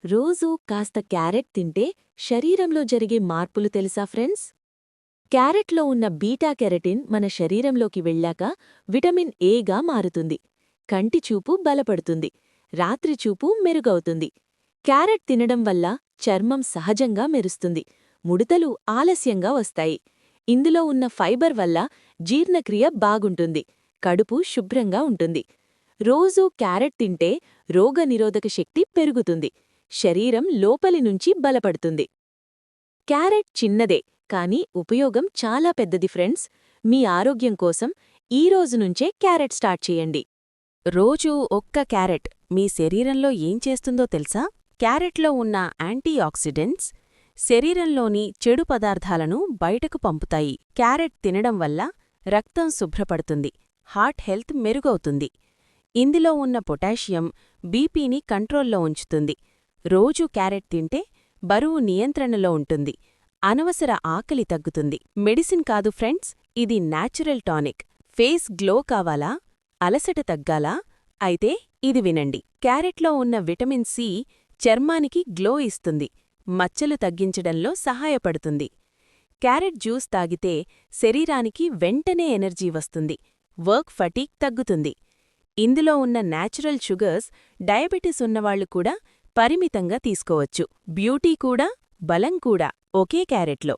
రోజూ కాస్త క్యారెట్ తింటే శరీరంలో జరిగే మార్పులు తెలుసా ఫ్రెండ్స్? క్యారెట్లో ఉన్న బీటా కెరటిన్ మన శరీరంలోకి వెళ్ళాక విటమిన్ ఏగా మారుతుంది. కంటి చూపు బలపడుతుంది. రాత్రి చూపు మెరుగవుతుంది. క్యారెట్ తినడం వల్ల చర్మం సహజంగా మెరుస్తుంది. ముడతలు ఆలస్యంగా వస్తాయి. ఇందులో ఉన్న ఫైబర్ వల్ల జీర్ణక్రియ బాగుంటుంది. కడుపు శుభ్రంగా ఉంటుంది. రోజూ క్యారెట్ తింటే రోగనిరోధక శక్తి పెరుగుతుంది. శరీరం లోపలి నుంచి బలపడుతుంది. క్యారెట్ చిన్నదే, కానీ ఉపయోగం చాలా పెద్దది ఫ్రెండ్స్. మీ ఆరోగ్యం కోసం ఈ రోజు నుంచే క్యారెట్ స్టార్ట్ చేయండి. రోజూ ఒక్క క్యారెట్ మీ శరీరంలో ఏం చేస్తుందో తెలుసా? క్యారెట్లో ఉన్న యాంటీఆక్సిడెంట్స్ శరీరంలోని చెడు పదార్థాలను బయటకు పంపుతాయి. క్యారెట్ తినడం వల్ల రక్తం శుభ్రపడుతుంది. హార్ట్ హెల్త్ మెరుగవుతుంది. ఇందులో ఉన్న పొటాషియం బీపీని కంట్రోల్లో ఉంచుతుంది. రోజూ క్యారెట్ తింటే బరువు నియంత్రణలో ఉంటుంది. అనవసర ఆకలి తగ్గుతుంది. మెడిసిన్ కాదు ఫ్రెండ్స్, ఇది న్యాచురల్ టానిక్. ఫేస్ గ్లో కావాలా? అలసట తగ్గాలా? అయితే ఇది వినండి. క్యారెట్లో ఉన్న విటమిన్ సి చర్మానికి గ్లో ఇస్తుంది. మచ్చలు తగ్గించడంలో సహాయపడుతుంది. క్యారెట్ జ్యూస్ తాగితే శరీరానికి వెంటనే ఎనర్జీ వస్తుంది. వర్క్ ఫటీగ్ తగ్గుతుంది. ఇందులో ఉన్న న్యాచురల్ షుగర్స్ డయాబెటిస్ ఉన్నవాళ్లు కూడా పరిమితంగా తీసుకోవచ్చు. బ్యూటీ కూడా, బలం కూడా ఒకే క్యారెట్లో.